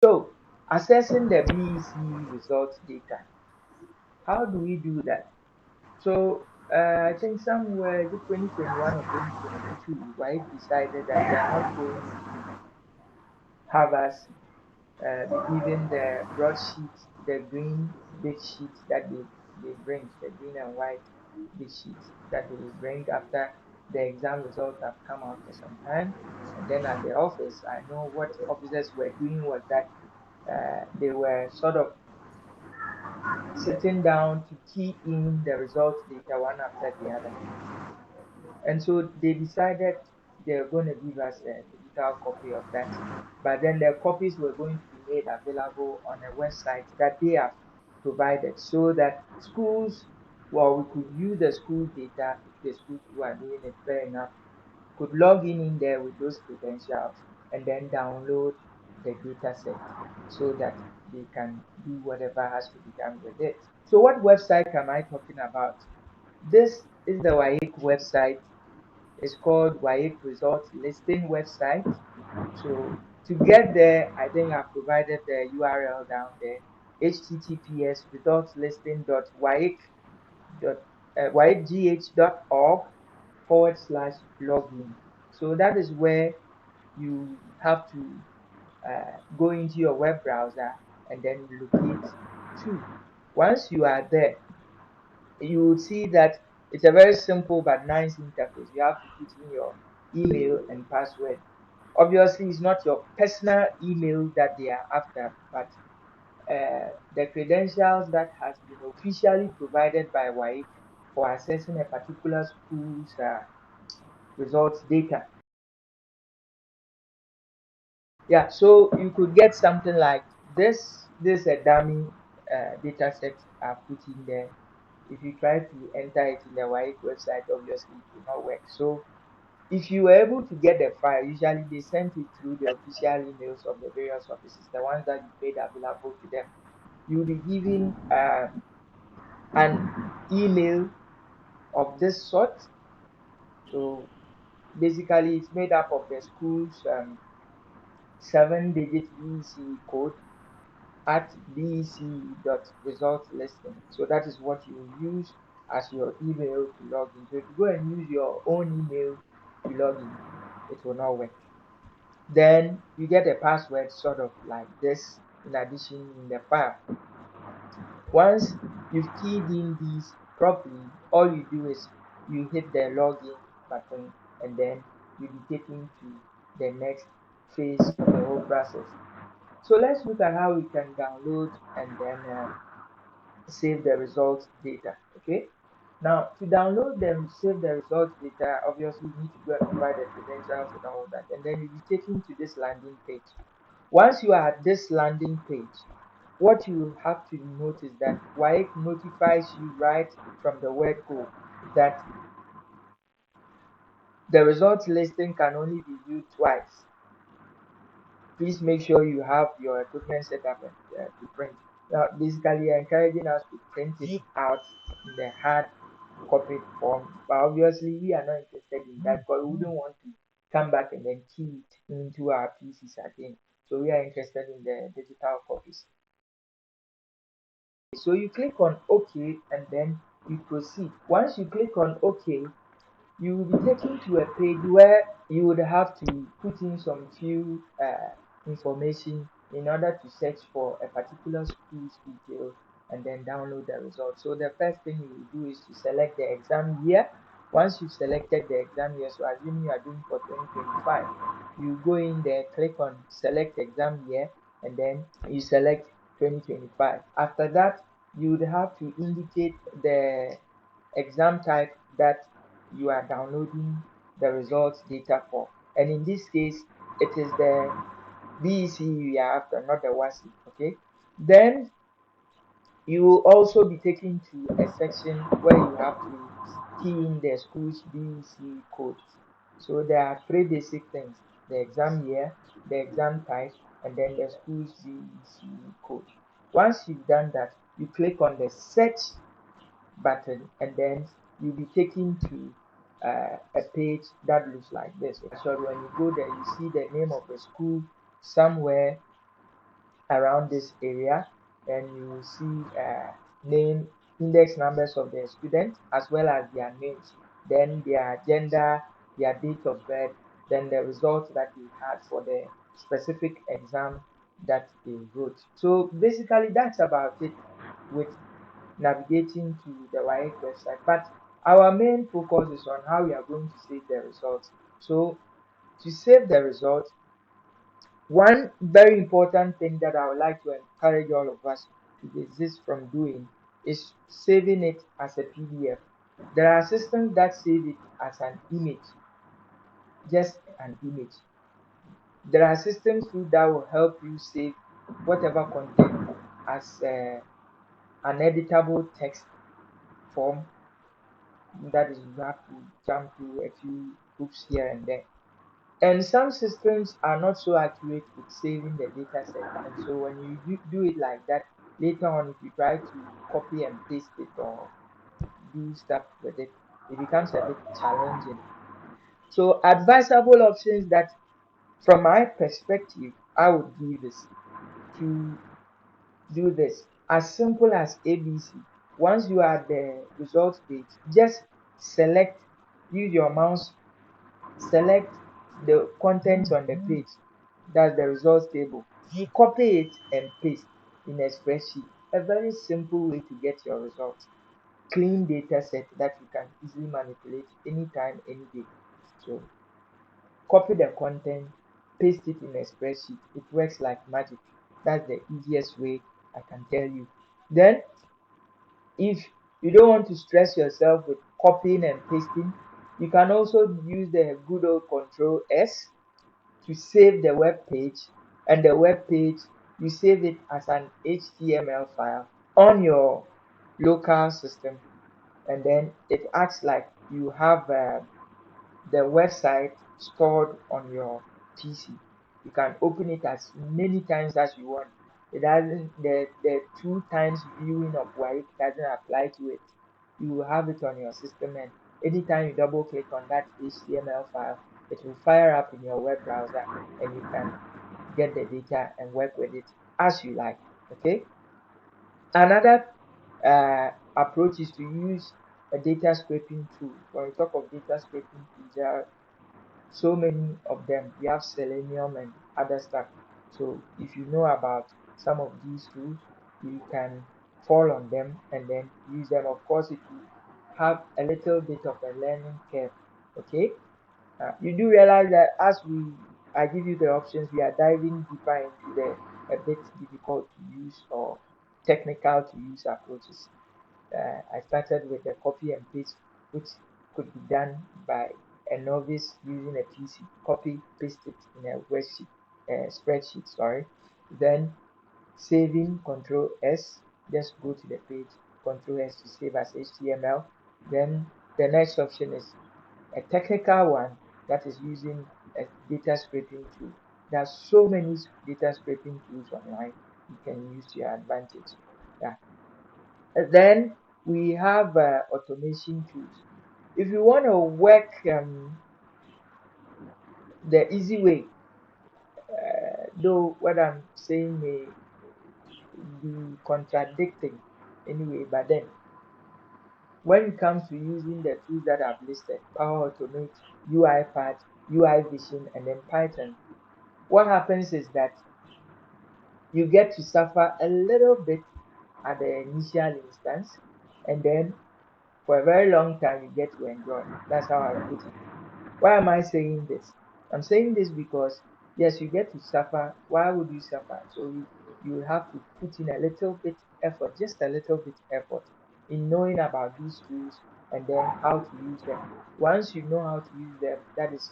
So, assessing the BECE results data. How do we do that? So, I think somewhere, is it 2021 or 2022, WAEC decided that they are not going to have us be given the broadsheet, the green big sheet that they bring, the green and white big sheet that they will bring after the exam results have come out for some time. And then at the office, I know what officers were doing was that they were sort of sitting down to key in the results data one after the other. And so they decided they're going to give us a digital copy of that. But then the copies were going to be made available on a website that they have provided so that schools, well, we could use the school data if the schools who are doing it fair enough could log in there with those credentials and then download the data set so that they can do whatever has to be done with it. So what website am I talking about? This is the WAEC website. It's called WAEC Results Listing website. So to get there, I think I've provided the URL down there, https resultslisting.waecgh.org/login. So that is where you have to go into your web browser and then locate to. Once you are there, you will see that it's a very simple but nice interface. You have to put in your email and password. Obviously, it's not your personal email that they are after, but the credentials that has been officially provided by WAEC for accessing a particular school's results data. Yeah, so you could get something like this. This is a dummy data set I've put in there. If you try to enter it in the WAEC website, obviously it will not work. So if you were able to get the file, usually they send it through the official emails of the various offices, the ones that you made available to them. You'll be given an email of this sort. So basically, it's made up of the school's 7-digit BECE code at BECE.resultslisting. So that is what you use as your email to log in. So if you go and use your own email to log in, it will not work. Then you get a password sort of like this in addition in the file. Once you've keyed in these properly, all you do is you hit the login button and then you'll be taken to the next phase of the whole process. So let's look at how we can download and then save the results data. Okay. Now to download them, save the results data, obviously you need to go and provide the credentials and all that, and then you'll be taken to this landing page. Once you are at this landing page, what you have to note is that WAEC notifies you right from the word go that the results listing can only be viewed twice. Please make sure you have your equipment set up and, to print. Now, basically, you're encouraging us to print it out in the hard copy form, but obviously, we are not interested in that because we wouldn't want to come back and then key it into our PCs again. So, we are interested in the digital copies. So, you click on OK and then you proceed. Once you click on OK, you will be taken to a page where you would have to put in some few information in order to search for a particular school's details and then download the results. So the first thing you will do is to select the exam year. Once you've selected the exam year, so assuming you are doing for 2025, you go in there, click on select exam year, and then you select 2025. After that, you would have to indicate the exam type that you are downloading the results data for. And in this case, it is the BECE you are after, not the WASI. Okay. Then you will also be taken to a section where you have to key in the school's BECE codes. So there are three basic things: the exam year, the exam type, and then the school's BECE code. Once you've done that, you click on the search button and then you'll be taken to a page that looks like this. So when you go there, you see the name of the school somewhere around this area, and you will see name, index numbers of the students as well as their names, then their gender, their date of birth, then the results that they had for the specific exam that they wrote. So basically that's about it with navigating to the WAEC website. But our main focus is on how we are going to save the results. So to save the results, one very important thing that I would like to encourage all of us to desist from doing is saving it as a PDF. There are systems that save it as an image, just an image. There are systems too that will help you save whatever content as an editable text form. That is, you have to jump through a few hoops here and there. And some systems are not so accurate with saving the data set. And so when you do it like that, later on, if you try to copy and paste it or do stuff with it, it becomes a bit challenging. So advisable options that, from my perspective, I would do this to do this as simple as ABC. Once you are at the results page, just select, use your mouse, select the contents on the page, that's the results table, copy it and paste in a spreadsheet. A very simple way to get your results. Clean data set that you can easily manipulate anytime, any day. So copy the content, paste it in a spreadsheet. It works like magic. That's the easiest way I can tell you. Then, if you don't want to stress yourself with copying and pasting, you can also use the good old Control S to save the web page, and the web page you save it as an HTML file on your local system, and then it acts like you have the website stored on your PC. You can open it as many times as you want. It doesn't, the 2 times viewing of WAEC doesn't apply to it. You will have it on your system, and anytime you double click on that HTML file, it will fire up in your web browser, and you can get the data and work with it as you like. Okay. Another approach is to use a data scraping tool. When we talk of data scraping tools, there are so many of them. We have Selenium and other stuff. So if you know about some of these tools, you can fall on them and then use them. Of course, it will have a little bit of a learning curve. Okay. You do realize that as I give you the options, we are diving deeper into the a bit difficult to use or technical to use approaches. I started with a copy and paste, which could be done by a novice using a PC. Copy, paste it in a spreadsheet. Sorry. Then saving, Control S. Just go to the page, Control S to save as HTML. Then the next option is a technical one, that is using a data scraping tool. There are so many data scraping tools online you can use to your advantage. Yeah. Then we have automation tools. If you want to work the easy way, though what I'm saying may be contradicting anyway, but then when it comes to using the tools that I've listed, Power Automate, UiPath, UI Vision, and then Python, what happens is that you get to suffer a little bit at the initial instance, and then for a very long time you get to enjoy. That's how I put it. Why am I saying this? I'm saying this because yes, you get to suffer. Why would you suffer? So you have to put in a little bit effort, just a little bit effort in knowing about these tools and then how to use them. Once you know how to use them, that is,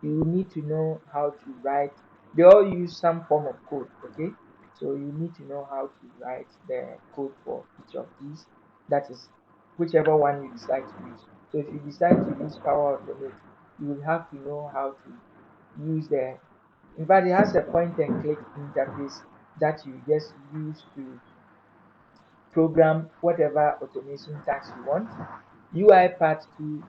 you need to know how to write. They all use some form of code, okay? So you need to know how to write the code for each of these. That is whichever one you decide to use. So if you decide to use Power Automate, you will have to know how to use in fact, it has a point and click interface that you just use to program whatever automation task you want. UiPath 2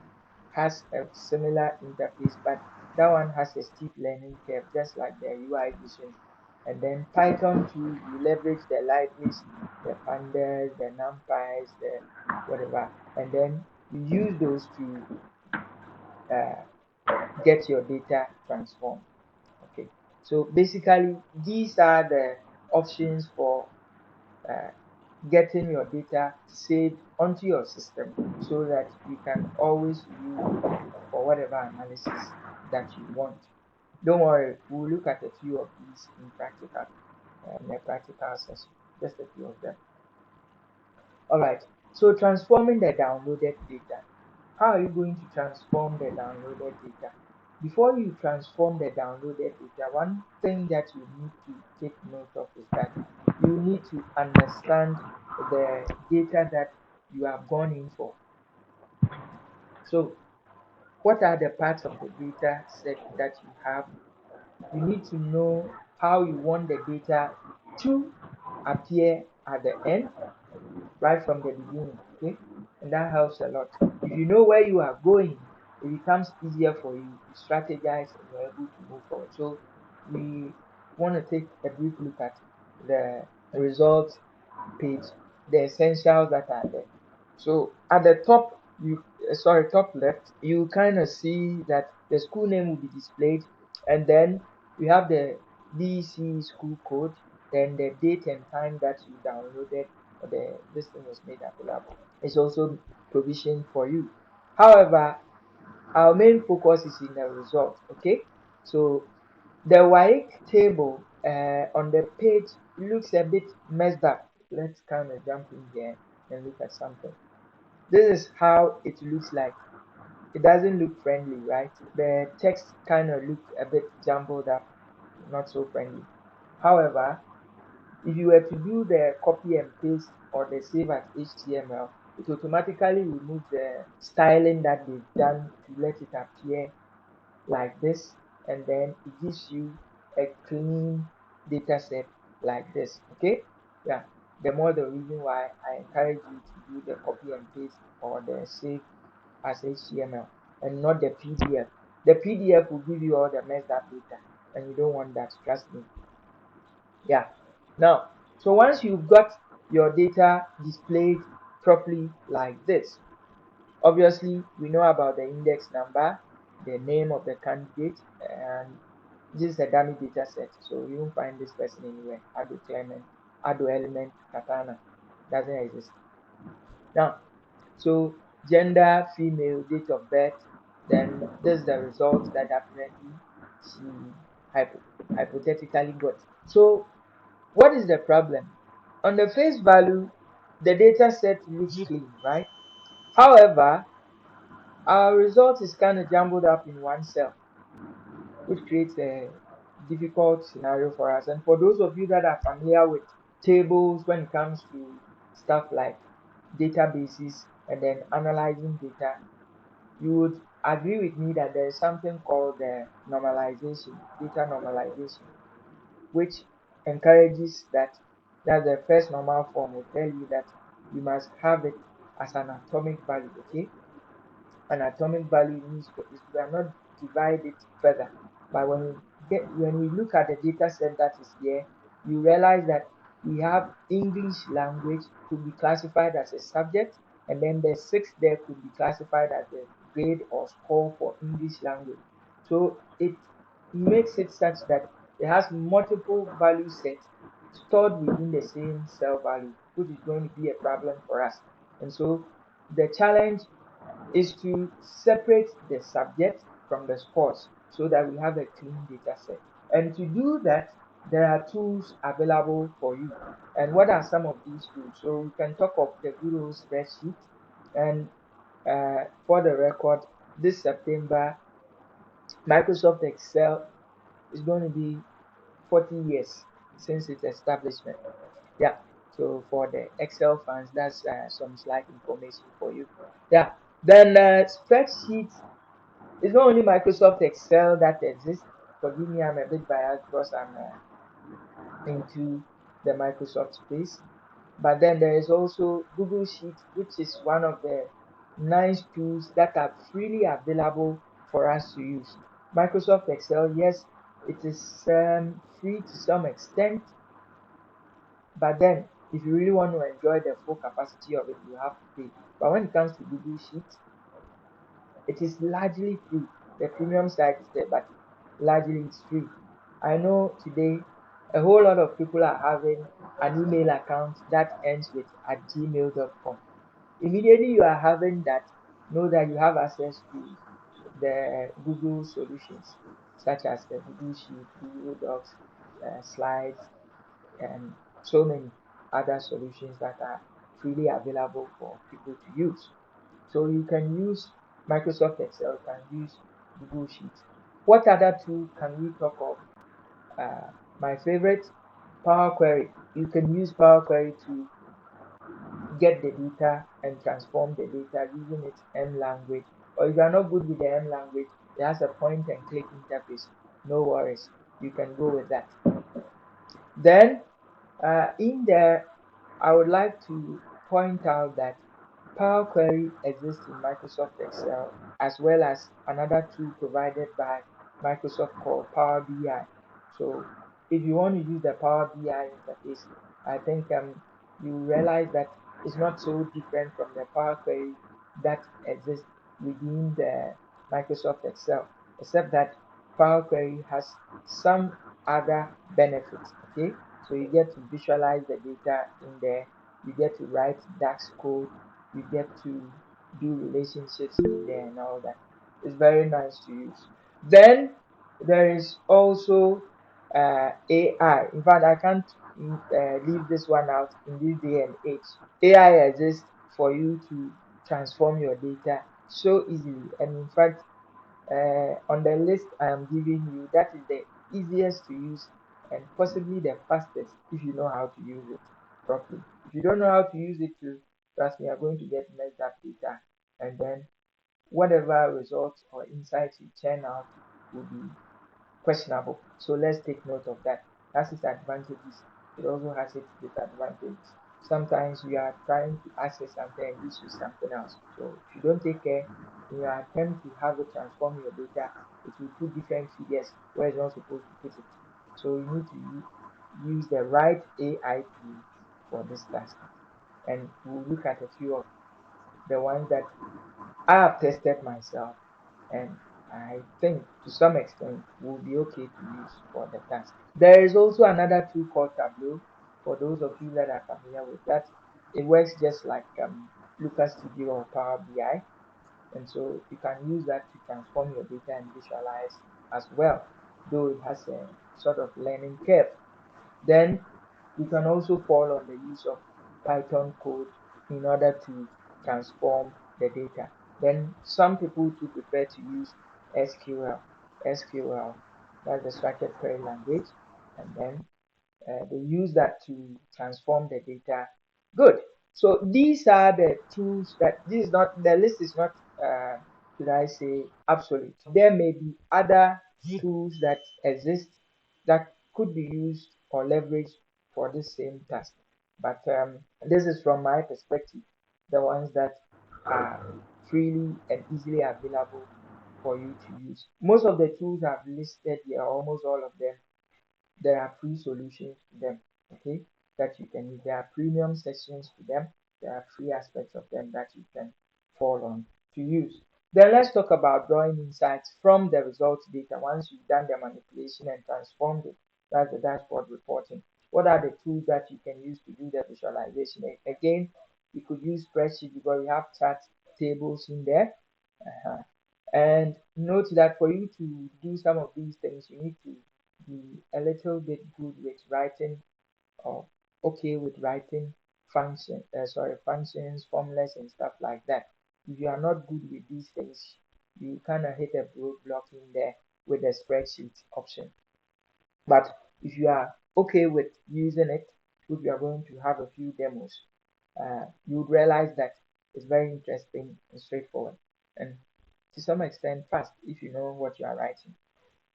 has a similar interface, but that one has a steep learning curve, just like the UI Vision. And then Python too, you leverage the libraries, the pandas, the numpys, the whatever, and then you use those to uh, get your data transformed. Okay, so basically these are the options for uh, getting your data saved onto your system so that you can always use it for whatever analysis that you want. Don't worry, we'll look at a few of these in a practical session, just a few of them. All right, so transforming the downloaded data. How are you going to transform the downloaded data? Before you transform the downloaded data, one thing that you need to take note of is that you need to understand the data that you have gone in for. So, what are the parts of the data set that you have? You need to know how you want the data to appear at the end, right from the beginning, okay? And that helps a lot. If you know where you are going, it becomes easier for you. You strategize and you're able to move forward. So we want to take a brief look at the results page, the essentials that are there. So at the top, top left, you kind of see that the school name will be displayed, and then we have the BECE school code, then the date and time that you downloaded or this thing was made available. It's also provisioned for you. However, our main focus is in the result. Okay, so the WAEC table on the page looks a bit messed up. Let's kind of jump in here and look at something. This is how it looks like. It doesn't look friendly, right? The text kind of look a bit jumbled up, not so friendly. However, if you were to do the copy and paste or the save as HTML, it automatically removes the styling that they've done to let it appear like this, and then it gives you a clean data set like this. Okay, yeah, the more the reason why I encourage you to do the copy and paste or the save as HTML and not the PDF. The PDF will give you all the messed up data, and you don't want that, trust me. Yeah, now, so once you've got your data displayed properly like this, obviously, we know about the index number, the name of the candidate, and this is a dummy data set, so you won't find this person anywhere. Ado Clement, Ado Element, Katana doesn't exist. Now, so gender, female, date of birth, then this is the result that apparently she hypothetically got. So, what is the problem? On the face value, the data set looks clean, right? However, our result is kind of jumbled up in one cell, which creates a difficult scenario for us. And for those of you that are familiar with tables when it comes to stuff like databases and then analyzing data, you would agree with me that there is something called the normalization, data normalization, which encourages that the first normal form will tell you that you must have it as an atomic value, okay? An atomic value means we cannot divide it further. But when we look at the data set that is here, you realize that we have English language could be classified as a subject, and then the sixth there could be classified as a grade or score for English language. So it makes it such that it has multiple value sets stored within the same cell value, which is going to be a problem for us. And so the challenge is to separate the subject from the scores so that we have a clean data set. And to do that, there are tools available for you. And what are some of these tools? So we can talk of the good old spreadsheet. And for the record, this September, Microsoft Excel is going to be 40 years since its establishment. Yeah. So for the Excel fans, that's some slight information for you. Yeah. Then spreadsheets. It's not only Microsoft Excel that exists. Forgive me, I'm a bit biased because I'm into the Microsoft space. But then there is also Google Sheets, which is one of the nice tools that are freely available for us to use. Microsoft Excel, yes, It is free to some extent, but then if you really want to enjoy the full capacity of it, you have to pay. But when it comes to Google Sheets, it is largely free. The premium side is there, but largely it's free. I know today a whole lot of people are having an email account that ends with at gmail.com. Immediately you are having that, know that you have access to the Google solutions, such as the Google Sheet, Google Docs, Slides, and so many other solutions that are freely available for people to use. So you can use Microsoft Excel, you can use Google Sheets. What other tool can we talk of? My favorite, Power Query. You can use Power Query to get the data and transform the data using its M language. Or if you are not good with the M language, it has a point and click interface. No worries, you can go with that. Then in there, I would like to point out that Power Query exists in Microsoft Excel as well as another tool provided by Microsoft called Power BI. So if you want to use the Power BI interface, I think you realize that it's not so different from the Power Query that exists within the Microsoft Excel, except that Power Query has some other benefits. Okay, so you get to visualize the data in there, you get to write DAX code, you get to do relationships in there and all that. It's very nice to use. Then there is also AI. In fact, I can't leave this one out in this day and age. AI exists for you to transform your data so easily. And in fact, on the list I am giving you, that is the easiest to use and possibly the fastest if you know how to use it properly. If you don't know how to use it too, trust me, you're going to get messed up data, and then whatever results or insights you churn out will be questionable. So let's take note of that. That's its advantages. It also has its disadvantages. Sometimes you are trying to access something and gives you something else. So if you don't take care in your attempt to have it transform your data, it will put different figures where it's not supposed to put it. So you need to use the right AI tool for this task. And we'll look at a few of the ones that I have tested myself, and I think to some extent will be okay to use for the task. There is also another tool called Tableau. For those of you that are familiar with that, it works just like Looker Studio or Power BI, and so you can use that to transform your data and visualize as well, though it has a sort of learning curve. Then you can also fall on the use of Python code in order to transform the data. Then some people too prefer to use SQL. SQL, that's the structured query language, and then they use that to transform the data. Good. So these are the tools that this is not the list is not should I say absolute. There may be other tools that exist that could be used or leveraged for the same task. But this is from my perspective, the ones that are freely and easily available for you to use. Most of the tools I've listed here, almost all of them, there are free solutions to them, okay, that you can use. There are premium sessions to them, there are free aspects of them that you can fall on to use. Then let's talk about drawing insights from the results data. Once you've done the manipulation and transformed it, that's the dashboard reporting. What are the tools that you can use to do the visualization? Again, you could use spreadsheet because we have chart tables in there. Uh-huh. And note that for you to do some of these things, you need to be a little bit good with writing or okay with writing functions, formulas, and stuff like that. If you are not good with these things, you kind of hit a roadblock in there with the spreadsheet option. But if you are okay with using it, if you are going to have a few demos, you would realize that it's very interesting and straightforward, and to some extent fast if you know what you are writing.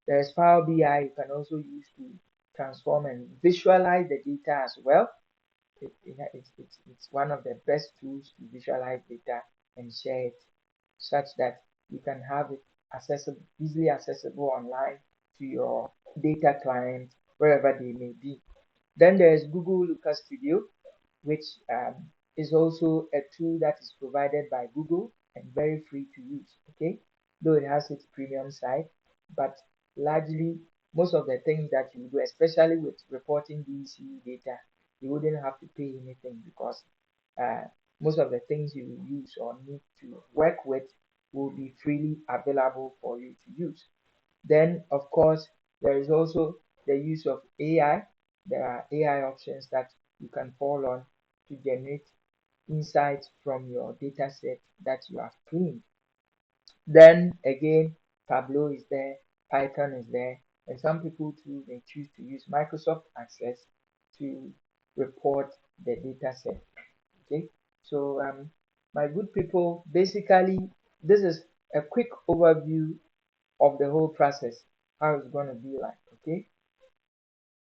There's Power BI you can also use to transform and visualize the data as well. It's one of the best tools to visualize data and share it such that you can have it accessible, easily accessible online to your data client, wherever they may be. Then there's Google Looker Studio, which is also a tool that is provided by Google and very free to use. Okay, though it has its premium side, but largely most of the things that you do, especially with reporting BECE data, you wouldn't have to pay anything because uh, most of the things you use or need to work with will be freely available for you to use. Then, of course, there is also the use of AI. There are AI options that you can fall on to generate insights from your data set that you have cleaned. Then again, Tableau is there, Python is there, and some people too may choose to use Microsoft Access to report the data set. Okay, so my good people, basically, this is a quick overview of the whole process, how it's going to be like. Okay,